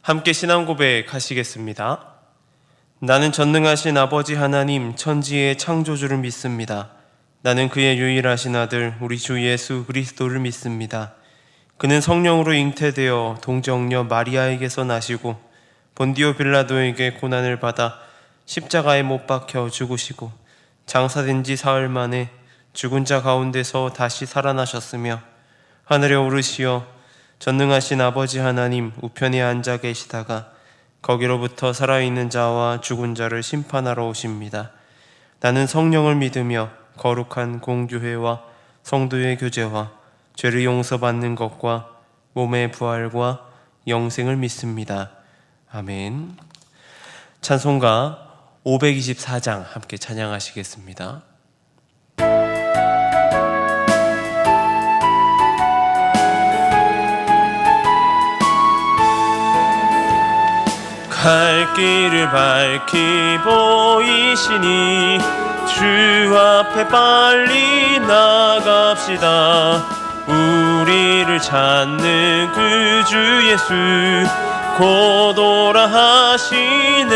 함께 신앙 고백하시겠습니다. 나는 전능하신 아버지 하나님 천지의 창조주를 믿습니다. 나는 그의 유일하신 아들 우리 주 예수 그리스도를 믿습니다. 그는 성령으로 잉태되어 동정녀 마리아에게서 나시고 본디오 빌라도에게 고난을 받아 십자가에 못 박혀 죽으시고 장사된 지 사흘 만에 죽은 자 가운데서 다시 살아나셨으며 하늘에 오르시어 전능하신 아버지 하나님 우편에 앉아 계시다가 거기로부터 살아있는 자와 죽은 자를 심판하러 오십니다. 나는 성령을 믿으며 거룩한 공교회와 성도의 교제와 죄를 용서받는 것과 몸의 부활과 영생을 믿습니다. 아멘. 찬송가 524장 함께 찬양하시겠습니다. 갈 길을 밝히 보이시니 주 앞에 빨리 나갑시다. 우리를 찾는 그 주 예수 곧 오라 하시네.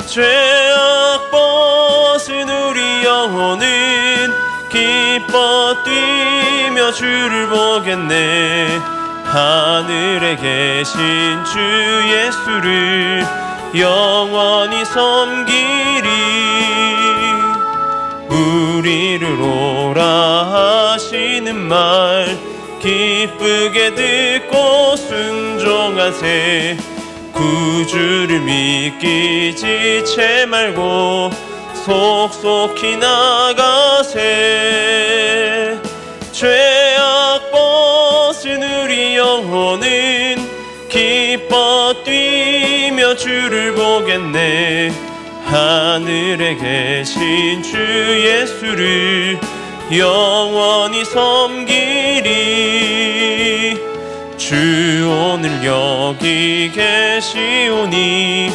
죄악 벗은 우리 영혼은 기뻐 뛰며 주를 보겠네. 하늘에 계신 주 예수를 영원히 섬기리. 우리를 오라 하시는 말 기쁘게 듣고 순종하세. 구주를 믿기 지체 말고 속속히 나가세. 죄악 벗은 우리 영혼은 기뻐 뛰며 주를 보겠네. 하늘에 계신 주 예수를 영원히 섬기리. 주 오늘 여기 계시오니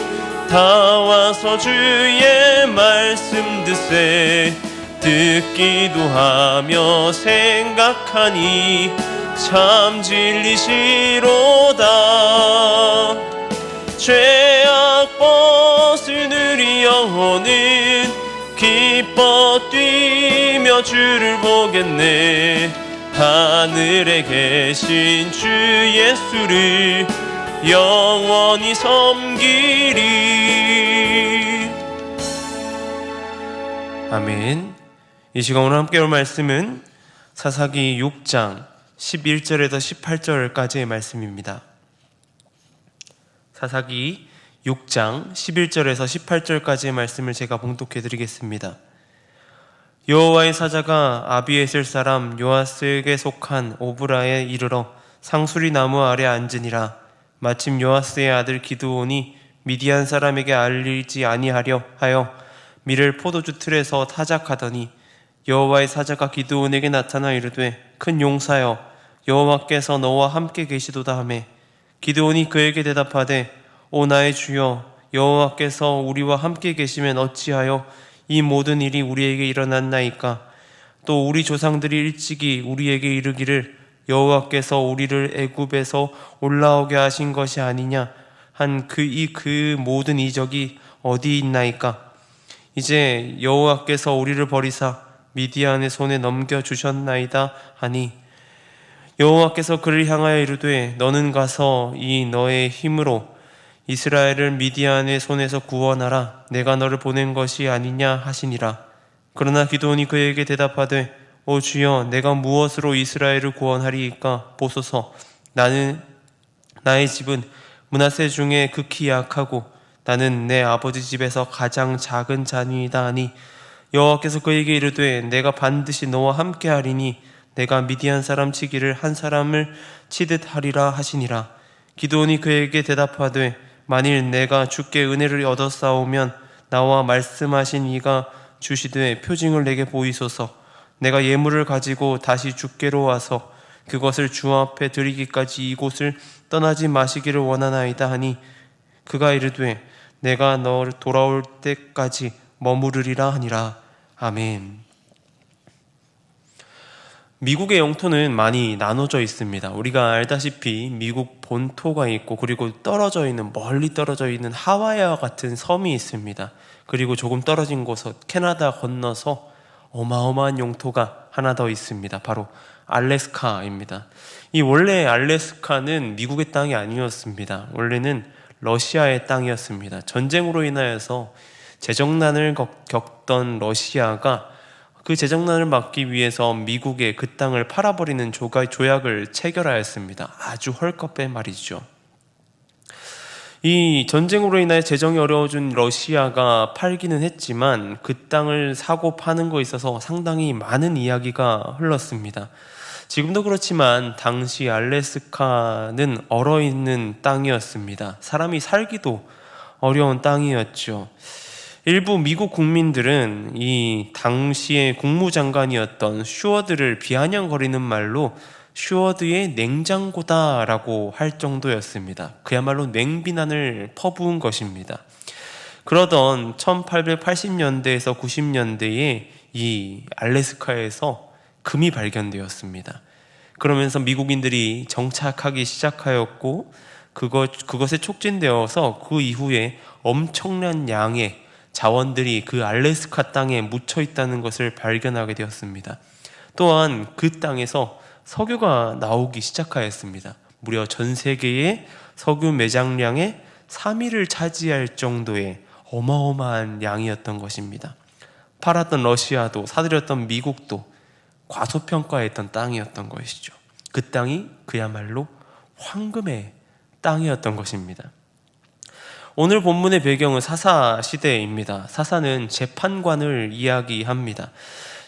다 와서 주의 말씀 듣세. 듣기도 하며 생각하니 참 진리시로다. 죄악 벗은 우리 영혼은 기뻐 뛰며 주를 보겠네. 하늘에 계신 주 예수를 영원히 섬기리. 아멘. 이 시간 오늘 함께 올 말씀은 사사기 6장 11절에서 18절까지의 말씀입니다. 사사기 6장 11절에서 18절까지의 말씀을 제가 봉독해 드리겠습니다. 여호와의 사자가 아비에셀 사람 요아스에게 속한 오브라에 이르러 상수리 나무 아래 앉으니라. 마침 요아스의 아들 기드온이 미디안 사람에게 알리지 아니하려 하여 밀을 포도주 틀에서 타작하더니 여호와의 사자가 기드온에게 나타나 이르되 큰 용사여 여호와께서 너와 함께 계시도다 하매 기드온이 그에게 대답하되 오 나의 주여 여호와께서 우리와 함께 계시면 어찌하여 이 모든 일이 우리에게 일어났나이까. 또 우리 조상들이 일찍이 우리에게 이르기를 여호와께서 우리를 애굽에서 올라오게 하신 것이 아니냐 한 그 모든 이적이 어디 있나이까. 이제 여호와께서 우리를 버리사 미디안의 손에 넘겨주셨나이다 하니 여호와께서 그를 향하여 이르되 너는 가서 이 너의 힘으로 이스라엘을 미디안의 손에서 구원하라. 내가 너를 보낸 것이 아니냐 하시니라. 그러나 기드온이 그에게 대답하되 오 주여 내가 무엇으로 이스라엘을 구원하리이까. 보소서 나의 집은 므낫세 중에 극히 약하고 나는 내 아버지 집에서 가장 작은 자니이다 하니 여호와께서 그에게 이르되 내가 반드시 너와 함께 하리니 내가 미디안 사람 치기를 한 사람을 치듯 하리라 하시니라. 기드온이 그에게 대답하되 만일 내가 주께 은혜를 얻었사오면 나와 말씀하신 이가 주시되 표징을 내게 보이소서. 내가 예물을 가지고 다시 주께로 와서 그것을 주 앞에 드리기까지 이곳을 떠나지 마시기를 원하나이다 하니 그가 이르되 내가 너 돌아올 때까지 머무르리라 하니라. 아멘. 미국의 영토는 많이 나눠져 있습니다. 우리가 알다시피 미국 본토가 있고, 그리고 멀리 떨어져 있는 하와이와 같은 섬이 있습니다. 그리고 조금 떨어진 곳은 캐나다 건너서 어마어마한 영토가 하나 더 있습니다. 바로 알래스카입니다. 이 원래 알래스카는 미국의 땅이 아니었습니다. 원래는 러시아의 땅이었습니다. 전쟁으로 인하여서 재정난을 겪던 러시아가 그 재정난을 막기 위해서 미국에 그 땅을 팔아버리는 조약을 체결하였습니다. 아주 헐값에 말이죠. 이 전쟁으로 인해 재정이 어려워진 러시아가 팔기는 했지만 그 땅을 사고 파는 거에 있어서 상당히 많은 이야기가 흘렀습니다. 지금도 그렇지만 당시 알래스카는 얼어있는 땅이었습니다. 사람이 살기도 어려운 땅이었죠. 일부 미국 국민들은 이 당시의 국무장관이었던 슈어드를 비아냥거리는 말로 슈어드의 냉장고다라고 할 정도였습니다. 그야말로 냉비난을 퍼부은 것입니다. 그러던 1880년대에서 90년대에 이 알래스카에서 금이 발견되었습니다. 그러면서 미국인들이 정착하기 시작하였고, 그것에 촉진되어서 그 이후에 엄청난 양의 자원들이 그 알래스카 땅에 묻혀 있다는 것을 발견하게 되었습니다. 또한 그 땅에서 석유가 나오기 시작하였습니다. 무려 전 세계의 석유 매장량의 3위를 차지할 정도의 어마어마한 양이었던 것입니다. 팔았던 러시아도 사들였던 미국도 과소평가했던 땅이었던 것이죠. 그 땅이 그야말로 황금의 땅이었던 것입니다. 오늘 본문의 배경은 사사 시대입니다. 사사는 재판관을 이야기합니다.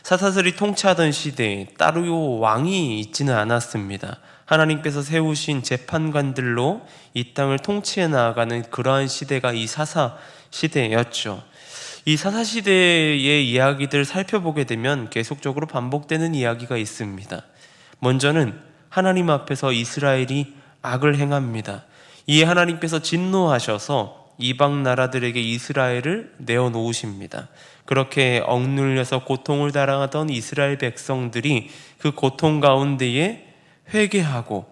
사사들이 통치하던 시대에 따로 왕이 있지는 않았습니다. 하나님께서 세우신 재판관들로 이 땅을 통치해 나아가는 그러한 시대가 이 사사 시대였죠. 이 사사 시대의 이야기들을 살펴보게 되면 계속적으로 반복되는 이야기가 있습니다. 먼저는 하나님 앞에서 이스라엘이 악을 행합니다. 이에 하나님께서 진노하셔서 이방 나라들에게 이스라엘을 내어놓으십니다. 그렇게 억눌려서 고통을 당하던 이스라엘 백성들이 그 고통 가운데에 회개하고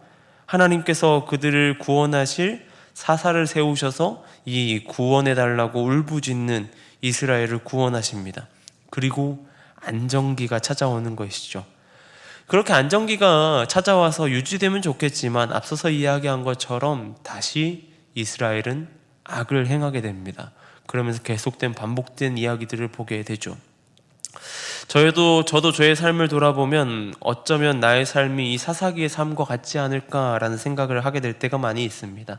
하나님께서 그들을 구원하실 사사를 세우셔서 이 구원해달라고 울부짖는 이스라엘을 구원하십니다. 그리고 안정기가 찾아오는 것이죠. 그렇게 안정기가 찾아와서 유지되면 좋겠지만 앞서서 이야기한 것처럼 다시 이스라엘은 악을 행하게 됩니다. 그러면서 계속된 반복된 이야기들을 보게 되죠. 저도 저의 삶을 돌아보면 어쩌면 나의 삶이 이 사사기의 삶과 같지 않을까라는 생각을 하게 될 때가 많이 있습니다.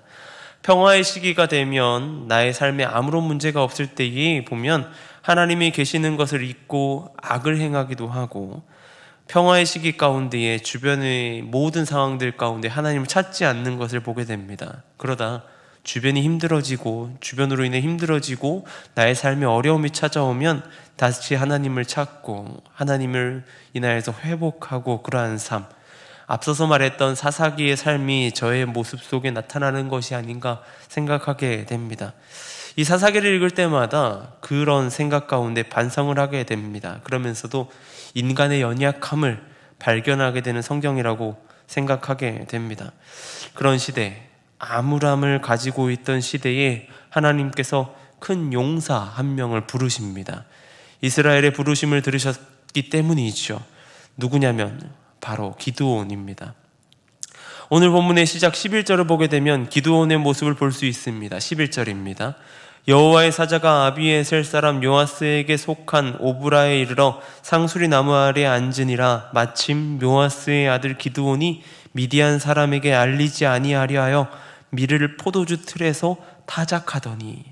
평화의 시기가 되면 나의 삶에 아무런 문제가 없을 때에 보면 하나님이 계시는 것을 잊고 악을 행하기도 하고, 평화의 시기 가운데에 주변의 모든 상황들 가운데 하나님을 찾지 않는 것을 보게 됩니다. 그러다 주변이 힘들어지고, 주변으로 인해 힘들어지고 나의 삶에 어려움이 찾아오면 다시 하나님을 찾고 하나님을 인하여서 회복하고, 그러한 삶, 앞서서 말했던 사사기의 삶이 저의 모습 속에 나타나는 것이 아닌가 생각하게 됩니다. 이 사사기를 읽을 때마다 그런 생각 가운데 반성을 하게 됩니다. 그러면서도 인간의 연약함을 발견하게 되는 성경이라고 생각하게 됩니다. 그런 시대, 암울함을 가지고 있던 시대에 하나님께서 큰 용사 한 명을 부르십니다. 이스라엘의 부르심을 들으셨기 때문이죠. 누구냐면 바로 기드온입니다. 오늘 본문의 시작 11절을 보게 되면 기드온의 모습을 볼 수 있습니다. 11절입니다. 여호와의 사자가 아비에셀 사람 요아스에게 속한 오브라에 이르러 상수리 나무 아래 앉으니라. 마침 요아스의 아들 기드온이 미디안 사람에게 알리지 아니하려 하여 밀을 포도주 틀에서 타작하더니.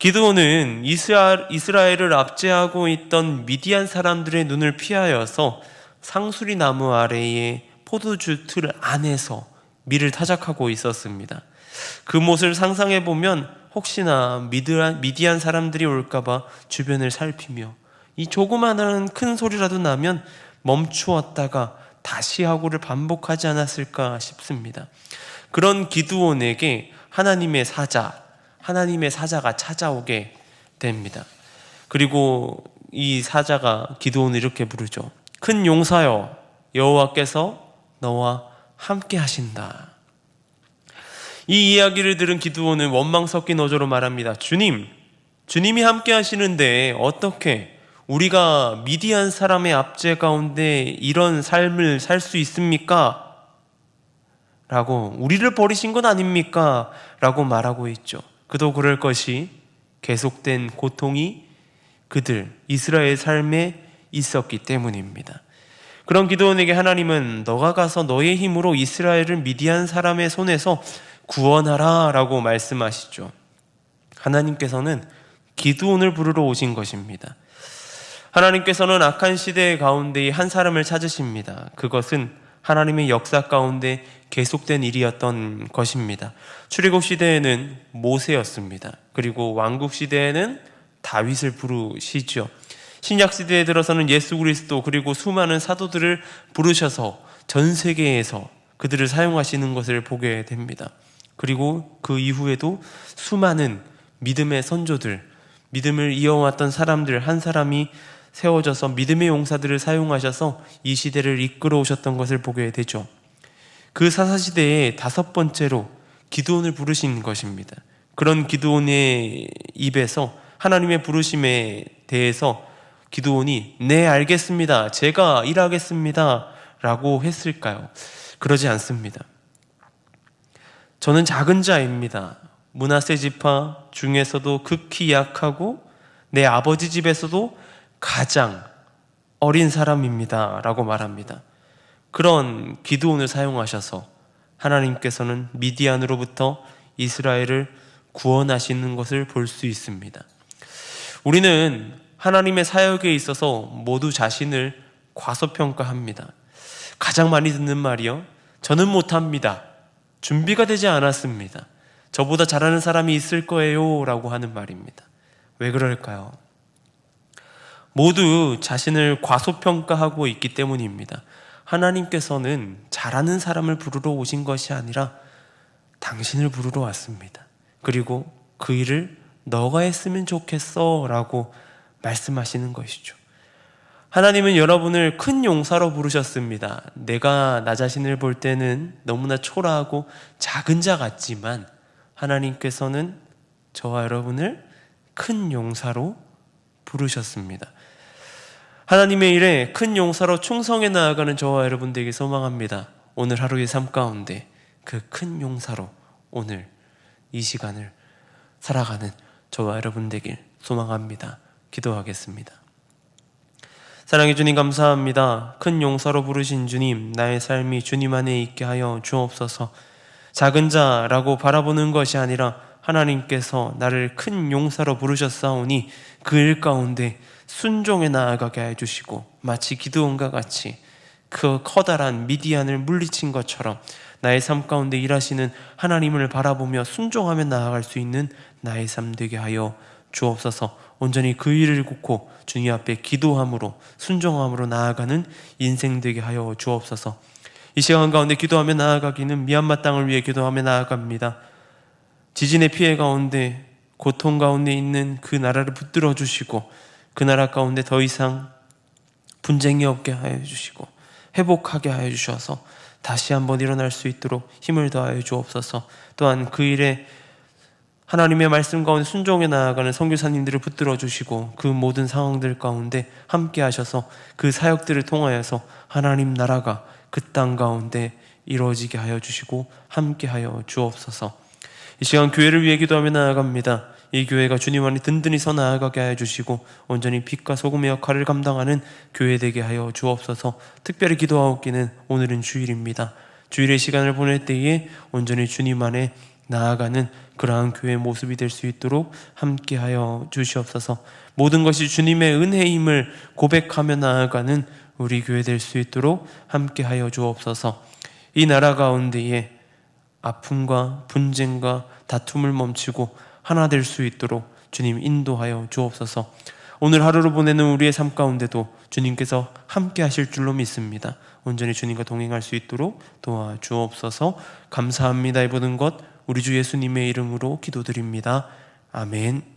기드온은 이스라엘을 압제하고 있던 미디안 사람들의 눈을 피하여서 상수리 나무 아래의 포도주 틀 안에서 밀을 타작하고 있었습니다. 그 모습을 상상해 보면 혹시나 미디안 사람들이 올까봐 주변을 살피며 이 조그마한 큰 소리라도 나면 멈추었다가 다시 하고를 반복하지 않았을까 싶습니다. 그런 기드온에게 하나님의 사자가 찾아오게 됩니다. 그리고 이 사자가 기드온을 이렇게 부르죠. 큰 용사여, 여호와께서 너와 함께 하신다. 이 이야기를 들은 기드온은 원망 섞인 어조로 말합니다. 주님이 함께 하시는데 어떻게 우리가 미디안 사람의 압제 가운데 이런 삶을 살 수 있습니까? 라고, 우리를 버리신 건 아닙니까? 라고 말하고 있죠. 그도 그럴 것이 계속된 고통이 그들 이스라엘 삶에 있었기 때문입니다. 그런 기드온에게 하나님은 너가 가서 너의 힘으로 이스라엘을 미디안 사람의 손에서 구원하라 라고 말씀하시죠. 하나님께서는 기드온을 부르러 오신 것입니다. 하나님께서는 악한 시대 가운데 한 사람을 찾으십니다. 그것은 하나님의 역사 가운데 계속된 일이었던 것입니다. 출애굽 시대에는 모세였습니다. 그리고 왕국 시대에는 다윗을 부르시죠. 신약 시대에 들어서는 예수 그리스도 그리고 수많은 사도들을 부르셔서 전 세계에서 그들을 사용하시는 것을 보게 됩니다. 그리고 그 이후에도 수많은 믿음의 선조들, 믿음을 이어왔던 사람들 한 사람이 세워져서 믿음의 용사들을 사용하셔서 이 시대를 이끌어 오셨던 것을 보게 되죠. 그 사사시대의 5번째로 기드온을 부르신 것입니다. 그런 기드온의 입에서 하나님의 부르심에 대해서 기드온이 네 알겠습니다, 제가 일하겠습니다 라고 했을까요? 그러지 않습니다. 저는 작은 자입니다. 므낫세 지파 중에서도 극히 약하고 내 아버지 집에서도 가장 어린 사람입니다 라고 말합니다. 그런 기드온을 사용하셔서 하나님께서는 미디안으로부터 이스라엘을 구원하시는 것을 볼 수 있습니다. 우리는 하나님의 사역에 있어서 모두 자신을 과소평가합니다. 가장 많이 듣는 말이요, 저는 못합니다, 준비가 되지 않았습니다, 저보다 잘하는 사람이 있을 거예요 라고 하는 말입니다. 왜 그럴까요? 모두 자신을 과소평가하고 있기 때문입니다. 하나님께서는 잘하는 사람을 부르러 오신 것이 아니라 당신을 부르러 왔습니다. 그리고 그 일을 너가 했으면 좋겠어 라고 말씀하시는 것이죠. 하나님은 여러분을 큰 용사로 부르셨습니다. 내가 나 자신을 볼 때는 너무나 초라하고 작은 자 같지만 하나님께서는 저와 여러분을 큰 용사로 부르셨습니다. 하나님의 일에 큰 용사로 충성해 나아가는 저와 여러분 되길 소망합니다. 오늘 하루의 삶 가운데 그 큰 용사로 오늘 이 시간을 살아가는 저와 여러분 되길 소망합니다. 기도하겠습니다. 사랑해 주님, 감사합니다. 큰 용사로 부르신 주님, 나의 삶이 주님 안에 있게 하여 주옵소서. 작은 자라고 바라보는 것이 아니라 하나님께서 나를 큰 용사로 부르셨사오니 그 일 가운데 순종에 나아가게 해주시고, 마치 기드온과 같이 그 커다란 미디안을 물리친 것처럼 나의 삶 가운데 일하시는 하나님을 바라보며 순종하며 나아갈 수 있는 나의 삶 되게 하여 주옵소서. 온전히 그 일을 굽고 주님 앞에 기도함으로 순종함으로 나아가는 인생 되게 하여 주옵소서. 이 시간 가운데 기도하며 나아가기는 미얀마 땅을 위해 기도하며 나아갑니다. 지진의 피해 가운데 고통 가운데 있는 그 나라를 붙들어 주시고 그 나라 가운데 더 이상 분쟁이 없게 하여 주시고 회복하게 하여 주셔서 다시 한번 일어날 수 있도록 힘을 더하여 주옵소서. 또한 그 일에 하나님의 말씀 가운데 순종해 나아가는 선교사님들을 붙들어 주시고 그 모든 상황들 가운데 함께 하셔서 그 사역들을 통하여서 하나님 나라가 그 땅 가운데 이루어지게 하여 주시고 함께 하여 주옵소서. 이 시간 교회를 위해 기도하며 나아갑니다. 이 교회가 주님 안에 든든히 서 나아가게 하여 주시고 온전히 빛과 소금의 역할을 감당하는 교회 되게 하여 주옵소서. 특별히 기도하옵기는 오늘은 주일입니다. 주일의 시간을 보낼 때에 온전히 주님 안에 나아가는 그러한 교회의 모습이 될 수 있도록 함께하여 주시옵소서. 모든 것이 주님의 은혜임을 고백하며 나아가는 우리 교회 될 수 있도록 함께하여 주옵소서. 이 나라 가운데에 아픔과 분쟁과 다툼을 멈추고 하나 될 수 있도록 주님 인도하여 주옵소서. 오늘 하루를 보내는 우리의 삶 가운데도 주님께서 함께 하실 줄로 믿습니다. 온전히 주님과 동행할 수 있도록 도와주옵소서. 감사합니다. 이 모든 것 우리 주 예수님의 이름으로 기도드립니다. 아멘.